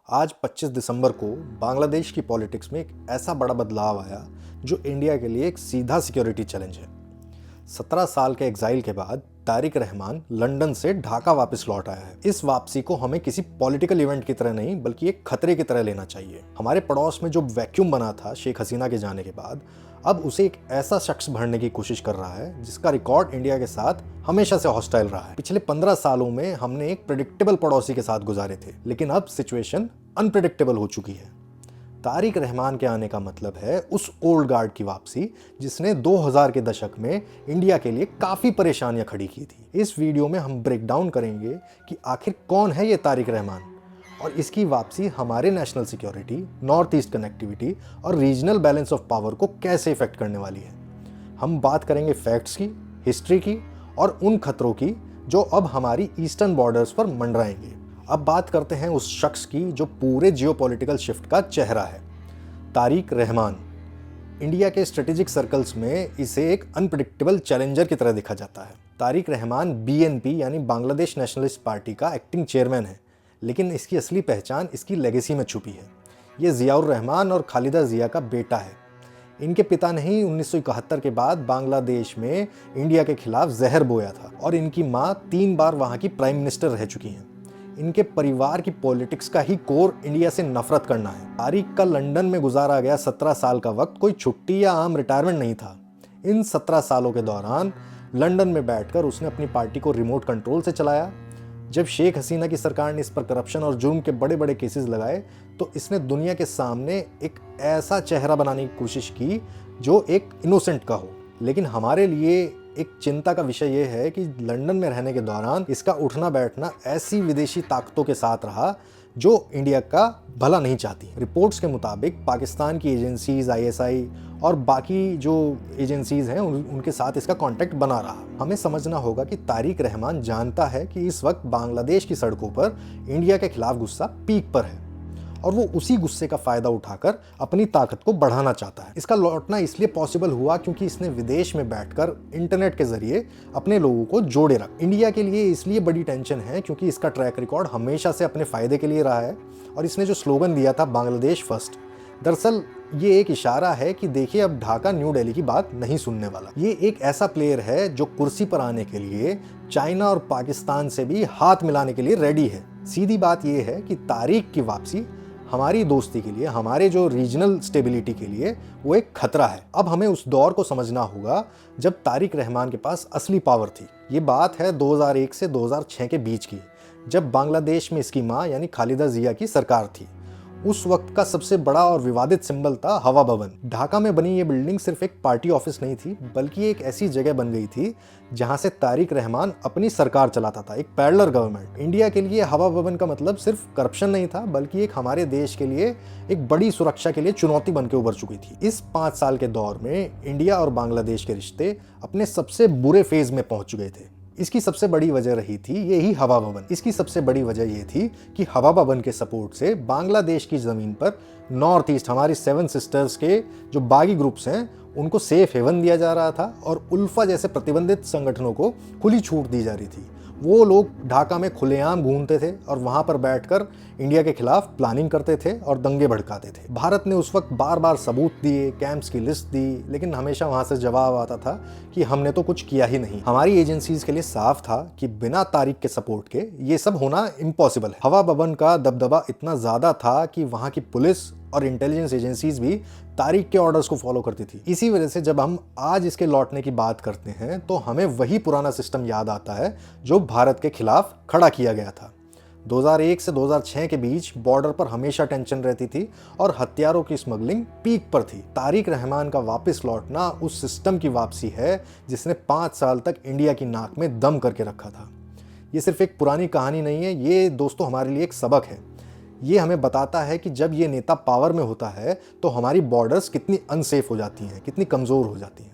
आज 25 दिसंबर को बांग्लादेश की पॉलिटिक्स में एक ऐसा बड़ा बदलाव आया जो इंडिया के लिए एक सीधा सिक्योरिटी चैलेंज है। 17 साल के एग्जाइल के बाद तारिक रहमान लंदन से ढाका वापस लौट आया है। इस वापसी को हमें किसी पॉलिटिकल इवेंट की तरह नहीं बल्कि एक खतरे की तरह लेना चाहिए। हमारे पड़ोस में जो वैक्यूम बना था शेख हसीना के जाने के बाद, अब उसे एक ऐसा शख्स भरने की कोशिश कर रहा है जिसका रिकॉर्ड इंडिया के साथ हमेशा से हॉस्टाइल रहा है। पिछले 15 सालों में हमने एक प्रेडिक्टेबल पड़ोसी के साथ गुजारे थे, लेकिन अब सिचुएशन अनप्रेडिक्टेबल हो चुकी है। तारिक रहमान के आने का मतलब है उस ओल्ड गार्ड की वापसी जिसने 2000 के दशक में इंडिया के लिए काफ़ी परेशानियां खड़ी की थी। इस वीडियो में हम ब्रेक डाउन करेंगे कि आखिर कौन है ये तारिक रहमान और इसकी वापसी हमारे national security, north east connectivity और रीजनल बैलेंस ऑफ पावर को कैसे इफेक्ट करने वाली है। हम बात करेंगे फैक्ट्स की, हिस्ट्री की और उन खतरों की जो अब हमारी ईस्टर्न बॉर्डर्स पर मंडराएंगे। अब बात करते हैं उस शख्स की जो पूरे जियोपॉलिटिकल शिफ्ट का चेहरा है, तारिक रहमान। इंडिया के स्ट्रेटेजिक सर्कल्स में इसे एक अनप्रेडिक्टेबल चैलेंजर की तरह देखा जाता है। तारिक रहमान बीएनपी यानी बांग्लादेश नेशनलिस्ट पार्टी का एक्टिंग चेयरमैन है, लेकिन इसकी असली पहचान इसकी लेगेसी में छुपी है। ये ज़ियाउर रहमान और खालिदा ज़िया का बेटा है। इनके पिता ने ही 1971 के बाद बांग्लादेश में इंडिया के खिलाफ जहर बोया था और इनकी माँ 3 बार वहाँ की प्राइम मिनिस्टर रह चुकी हैं। इनके परिवार की पॉलिटिक्स का ही कोर इंडिया से नफरत करना है। तारिक का लंदन में गुजारा गया 17 साल का वक्त कोई छुट्टी या आम रिटायरमेंट नहीं था। इन 17 सालों के दौरान लंदन में बैठकर उसने अपनी पार्टी को रिमोट कंट्रोल से चलाया। जब शेख हसीना की सरकार ने इस पर करप्शन और जुर्म के बड़े बड़े केसेस लगाए तो इसने दुनिया के सामने एक ऐसा चेहरा बनाने की कोशिश की जो एक इनोसेंट का हो। लेकिन हमारे लिए एक चिंता का विषय यह है कि लंदन में रहने के दौरान इसका उठना बैठना ऐसी विदेशी ताकतों के साथ रहा जो इंडिया का भला नहीं चाहती। रिपोर्ट्स के मुताबिक पाकिस्तान की एजेंसीज, आईएसआई और बाकी जो एजेंसीज हैं उनके साथ इसका कांटेक्ट बना रहा। हमें समझना होगा कि तारिक रहमान जानता है कि इस वक्त बांग्लादेश की सड़कों पर इंडिया के खिलाफ गुस्सा पीक पर है और वो उसी गुस्से का फायदा उठाकर अपनी ताकत को बढ़ाना चाहता है। इसका लौटना इसलिए पॉसिबल हुआ क्योंकि इसने विदेश में बैठकर इंटरनेट के जरिए अपने लोगों को जोड़े रखा। इंडिया के लिए इसलिए बड़ी टेंशन है क्योंकि इसका ट्रैक रिकॉर्ड हमेशा से अपने फायदे के लिए रहा है और इसने जो स्लोगन दिया था बांग्लादेश फर्स्ट, दरअसल ये एक इशारा है कि देखिए अब ढाका न्यू दिल्ली की बात नहीं सुनने वाला। ये एक ऐसा प्लेयर है जो कुर्सी पर आने के लिए चाइना और पाकिस्तान से भी हाथ मिलाने के लिए रेडी है। सीधी बात ये है कि तारिक की वापसी हमारी दोस्ती के लिए, हमारे जो रीजनल स्टेबिलिटी के लिए वो एक खतरा है। अब हमें उस दौर को समझना होगा जब तारिक रहमान के पास असली पावर थी। ये बात है 2001 से 2006 के बीच की, जब बांग्लादेश में इसकी माँ यानी खालिदा ज़िया की सरकार थी। उस वक्त का सबसे बड़ा और विवादित सिंबल था हवा भवन। ढाका में बनी ये बिल्डिंग सिर्फ एक पार्टी ऑफिस नहीं थी बल्कि एक ऐसी जगह बन गई थी जहां से तारिक रहमान अपनी सरकार चलाता था, एक पैरेलल गवर्नमेंट। इंडिया के लिए हवा भवन का मतलब सिर्फ करप्शन नहीं था बल्कि एक हमारे देश के लिए एक बड़ी सुरक्षा के लिए चुनौती बनकर उभर चुकी थी। इस 5 साल के दौर में इंडिया और बांग्लादेश के रिश्ते अपने सबसे बुरे फेज में पहुंच चुके थे। इसकी सबसे बड़ी वजह रही थी यही हवा भवन। इसकी सबसे बड़ी वजह ये थी कि हवा भवन के सपोर्ट से बांग्लादेश की ज़मीन पर नॉर्थ ईस्ट, हमारी 7 सिस्टर्स के जो बागी ग्रुप्स हैं उनको सेफ हेवन दिया जा रहा था और उल्फा जैसे प्रतिबंधित संगठनों को खुली छूट दी जा रही थी। वो लोग ढाका में खुलेआम घूमते थे और वहाँ पर बैठकर इंडिया के खिलाफ प्लानिंग करते थे और दंगे भड़काते थे। भारत ने उस वक्त बार बार सबूत दिए, कैंप्स की लिस्ट दी, लेकिन हमेशा वहाँ से जवाब आता था कि हमने तो कुछ किया ही नहीं। हमारी एजेंसीज के लिए साफ था कि बिना तारिक के सपोर्ट के ये सब होना इम्पॉसिबल है। हवा भवन का दबदबा इतना ज़्यादा था कि वहाँ की पुलिस और इंटेलिजेंस एजेंसीज भी तारिक के ऑर्डर्स को फॉलो करती थी। इसी वजह से जब हम आज इसके लौटने की बात करते हैं तो हमें वही पुराना सिस्टम याद आता है जो भारत के खिलाफ खड़ा किया गया था। 2001 से 2006 के बीच बॉर्डर पर हमेशा टेंशन रहती थी और हथियारों की स्मगलिंग पीक पर थी। तारिक रहमान का वापस लौटना उस सिस्टम की वापसी है जिसने 5 साल तक इंडिया की नाक में दम करके रखा था। ये सिर्फ एक पुरानी कहानी नहीं है, ये दोस्तों हमारे लिए एक सबक है। ये हमें बताता है कि जब ये नेता पावर में होता है तो हमारी बॉर्डर्स कितनी अनसेफ हो जाती हैं, कितनी कमज़ोर हो जाती हैं।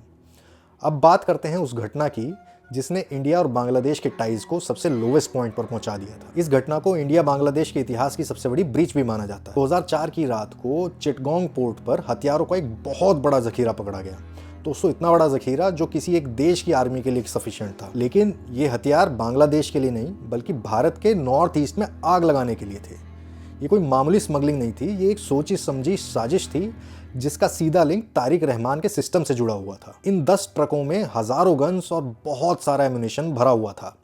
अब बात करते हैं उस घटना की जिसने इंडिया और बांग्लादेश के टाइज को सबसे लोवेस्ट पॉइंट पर पहुंचा दिया था। इस घटना को इंडिया बांग्लादेश के इतिहास की सबसे बड़ी ब्रीच भी माना जाता है। 2004 की रात को चिटगोंग पोर्ट पर हथियारों का एक बहुत बड़ा जखीरा पकड़ा गया। दोस्तों इतना बड़ा जखीरा जो किसी एक देश की आर्मी के लिए सफिशिएंट था, लेकिन ये हथियार बांग्लादेश के लिए नहीं बल्कि भारत के नॉर्थ ईस्ट में आग लगाने के लिए थे। ये कोई मामूली स्मगलिंग नहीं थी, ये एक सोची समझी साजिश थी जिसका सीधा लिंक तारिक रहमान के सिस्टम से जुड़ा हुआ था। इन 10 ट्रकों में हजारों गन्स और बहुत सारा एम्यूनिशन भरा हुआ था।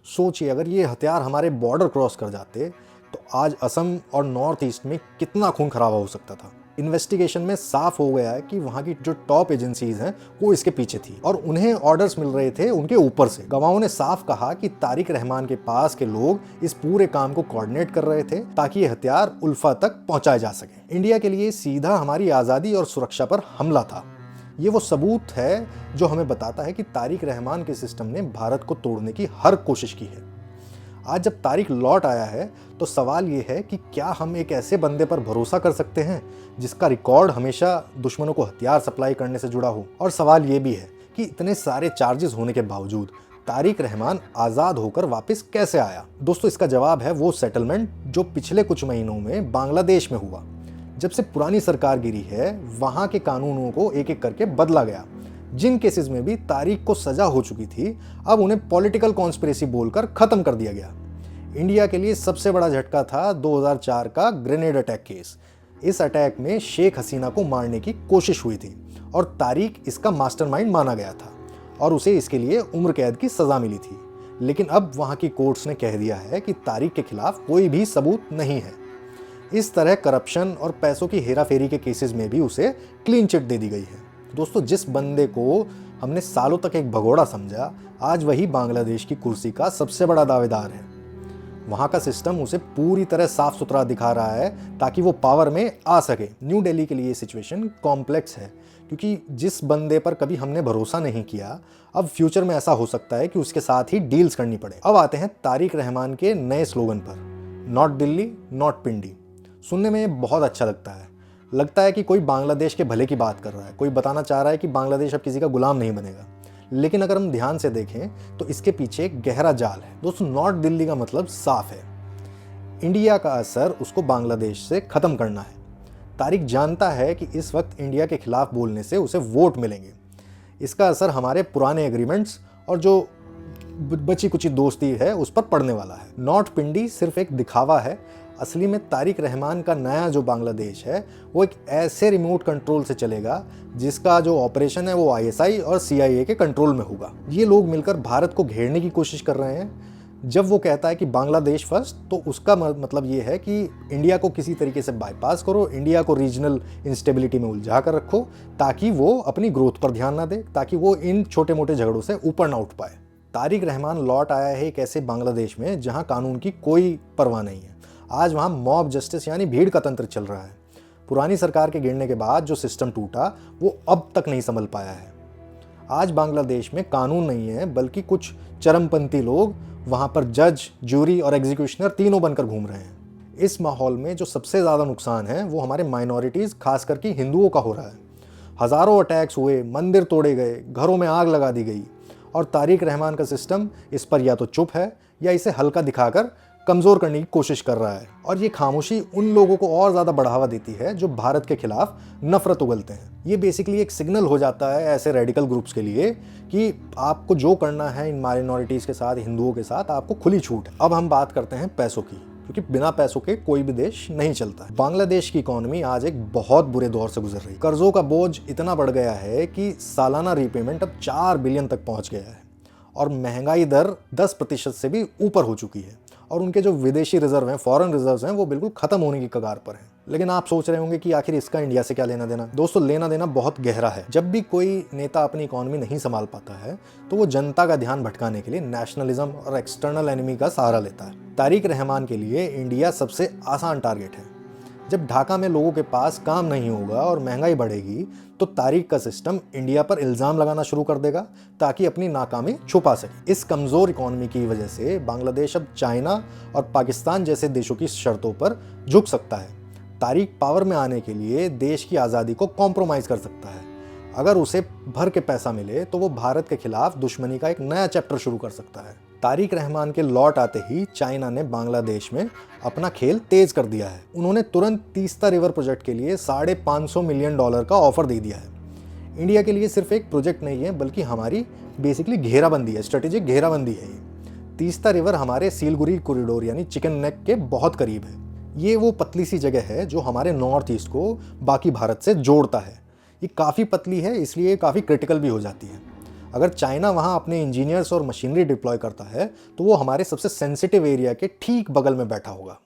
सोचिए अगर ये हथियार हमारे बॉर्डर क्रॉस कर जाते तो आज असम और नॉर्थ ईस्ट में कितना खून खराबा हो सकता था। इन्वेस्टिगेशन में साफ हो गया है कि वहाँ की जो टॉप एजेंसीज हैं वो इसके पीछे थी और उन्हें ऑर्डर्स मिल रहे थे उनके ऊपर से। गवाहों ने साफ कहा कि तारिक रहमान के पास के लोग इस पूरे काम को कोऑर्डिनेट कर रहे थे ताकि ये हथियार उल्फा तक पहुंचाए जा सके। इंडिया के लिए सीधा हमारी आज़ादी और सुरक्षा पर हमला था। ये वो सबूत है जो हमें बताता है कि तारिक रहमान के सिस्टम ने भारत को तोड़ने की हर कोशिश की है। आज जब तारिक लौट आया है तो सवाल ये है कि क्या हम एक ऐसे बंदे पर भरोसा कर सकते हैं जिसका रिकॉर्ड हमेशा दुश्मनों को हथियार सप्लाई करने से जुड़ा हो। और सवाल ये भी है कि इतने सारे चार्जेस होने के बावजूद तारिक रहमान आज़ाद होकर वापस कैसे आया। दोस्तों इसका जवाब है वो सेटलमेंट जो पिछले कुछ महीनों में बांग्लादेश में हुआ। जब से पुरानी सरकार गिरी है वहाँ के कानूनों को एक एक करके बदला गया। जिन केसेस में भी तारिक को सजा हो चुकी थी अब उन्हें पॉलिटिकल कॉन्स्पिरेसी बोलकर खत्म कर दिया गया। इंडिया के लिए सबसे बड़ा झटका था 2004 का ग्रेनेड अटैक केस। इस अटैक में शेख हसीना को मारने की कोशिश हुई थी और तारिक इसका मास्टरमाइंड माना गया था और उसे इसके लिए उम्र कैद की सजा मिली थी। लेकिन अब वहाँ की कोर्ट्स ने कह दिया है कि तारिक के खिलाफ कोई भी सबूत नहीं है। इस तरह करप्शन और पैसों की हेराफेरी के केसेस में भी उसे क्लीन चिट दे दी गई है। दोस्तों जिस बंदे को हमने सालों तक एक भगोड़ा समझा आज वही बांग्लादेश की कुर्सी का सबसे बड़ा दावेदार है। वहाँ का सिस्टम उसे पूरी तरह साफ सुथरा दिखा रहा है ताकि वो पावर में आ सके। न्यू दिल्ली के लिए सिचुएशन कॉम्प्लेक्स है क्योंकि जिस बंदे पर कभी हमने भरोसा नहीं किया अब फ्यूचर में ऐसा हो सकता है कि उसके साथ ही डील्स करनी पड़े। अब आते हैं तारिक रहमान के नए स्लोगन पर, नॉट दिल्ली नॉट पिंडी। सुनने में ये बहुत अच्छा लगता है कि कोई बांग्लादेश के भले की बात कर रहा है, कोई बताना चाह रहा है कि बांग्लादेश अब किसी का गुलाम नहीं बनेगा। लेकिन अगर हम ध्यान से देखें तो इसके पीछे एक गहरा जाल है। दोस्तों नॉर्थ दिल्ली का मतलब साफ है, इंडिया का असर उसको बांग्लादेश से खत्म करना है। तारिक जानता है कि इस वक्त इंडिया के खिलाफ बोलने से उसे वोट मिलेंगे। इसका असर हमारे पुराने एग्रीमेंट्स और जो बची कुची दोस्ती है उस पर पड़ने वाला है। नॉर्थ पिंडी सिर्फ एक दिखावा है, असली में तारिक रहमान का नया जो बांग्लादेश है वो एक ऐसे रिमोट कंट्रोल से चलेगा जिसका जो ऑपरेशन है वो आईएसआई और सीआईए के कंट्रोल में होगा। ये लोग मिलकर भारत को घेरने की कोशिश कर रहे हैं। जब वो कहता है कि बांग्लादेश फर्स्ट तो उसका मतलब ये है कि इंडिया को किसी तरीके से बाईपास करो, इंडिया को रीजनल इंस्टेबिलिटी में उलझा कर रखो ताकि वो अपनी ग्रोथ पर ध्यान ना दे, ताकि वो इन छोटे मोटे झगड़ों से ऊपर ना उठ पाए। तारिक रहमान लौट आया है एक ऐसे बांग्लादेश में जहाँ कानून की कोई परवाह नहीं है। आज वहाँ मॉब जस्टिस यानी भीड़ का तंत्र चल रहा है। पुरानी सरकार के गिरने के बाद जो सिस्टम टूटा वो अब तक नहीं संभल पाया है। आज बांग्लादेश में कानून नहीं है बल्कि कुछ चरमपंथी लोग वहाँ पर जज, ज्यूरी और एग्जीक्यूशनर तीनों बनकर घूम रहे हैं। इस माहौल में जो सबसे ज़्यादा नुकसान है वो हमारे माइनॉरिटीज़ खास करके हिंदुओं का हो रहा है। हज़ारों अटैक्स हुए, मंदिर तोड़े गए, घरों में आग लगा दी गई और तारिक रहमान का सिस्टम इस पर या तो चुप है या इसे हल्का दिखाकर कमज़ोर करने की कोशिश कर रहा है। और ये खामोशी उन लोगों को और ज़्यादा बढ़ावा देती है जो भारत के खिलाफ नफरत उगलते हैं। ये बेसिकली एक सिग्नल हो जाता है ऐसे रेडिकल ग्रुप्स के लिए कि आपको जो करना है इन माइनॉरिटीज़ के साथ, हिंदुओं के साथ, आपको खुली छूट है। अब हम बात करते हैं पैसों की, क्योंकि बिना पैसों के कोई भी देश नहीं चलता है। बांग्लादेश की इकोनॉमी आज एक बहुत बुरे दौर से गुजर रही है। कर्जों का बोझ इतना बढ़ गया है कि सालाना रीपेमेंट अब 4 बिलियन तक पहुंच गया है और महंगाई दर 10% से भी ऊपर हो चुकी है और उनके जो विदेशी रिजर्व हैं, फॉरेन रिजर्व्स हैं, वो बिल्कुल खत्म होने की कगार पर हैं। लेकिन आप सोच रहे होंगे कि आखिर इसका इंडिया से क्या लेना देना। दोस्तों लेना देना बहुत गहरा है। जब भी कोई नेता अपनी इकोनॉमी नहीं संभाल पाता है तो वो जनता का ध्यान भटकाने के लिए नेशनलिज्म और एक्सटर्नल एनिमी का सहारा लेता है। तारिक रहमान के लिए इंडिया सबसे आसान टारगेट है। जब ढाका में लोगों के पास काम नहीं होगा और महंगाई बढ़ेगी तो तारिक का सिस्टम इंडिया पर इल्ज़ाम लगाना शुरू कर देगा ताकि अपनी नाकामी छुपा सके। इस कमज़ोर इकोनॉमी की वजह से बांग्लादेश अब चाइना और पाकिस्तान जैसे देशों की शर्तों पर झुक सकता है। तारिक पावर में आने के लिए देश की आज़ादी को कॉम्प्रोमाइज़ कर सकता है। अगर उसे भर के पैसा मिले तो वो भारत के खिलाफ दुश्मनी का एक नया चैप्टर शुरू कर सकता है। तारिक रहमान के लौट आते ही चाइना ने बांग्लादेश में अपना खेल तेज कर दिया है। उन्होंने तुरंत तीस्ता रिवर प्रोजेक्ट के लिए $550 मिलियन का ऑफर दे दिया है। इंडिया के लिए सिर्फ एक प्रोजेक्ट नहीं है बल्कि हमारी बेसिकली घेराबंदी है, स्ट्रेटेजिक घेराबंदी है। ये तीस्ता रिवर हमारे सिलगुड़ी कॉरिडोर यानी चिकन नेक के बहुत करीब है। ये वो पतली सी जगह है जो हमारे नॉर्थ ईस्ट को बाकी भारत से जोड़ता है। ये काफ़ी पतली है, इसलिए काफ़ी क्रिटिकल भी हो जाती है। अगर चाइना वहाँ अपने इंजीनियर्स और मशीनरी डिप्लॉय करता है तो वो हमारे सबसे सेंसिटिव एरिया के ठीक बगल में बैठा होगा।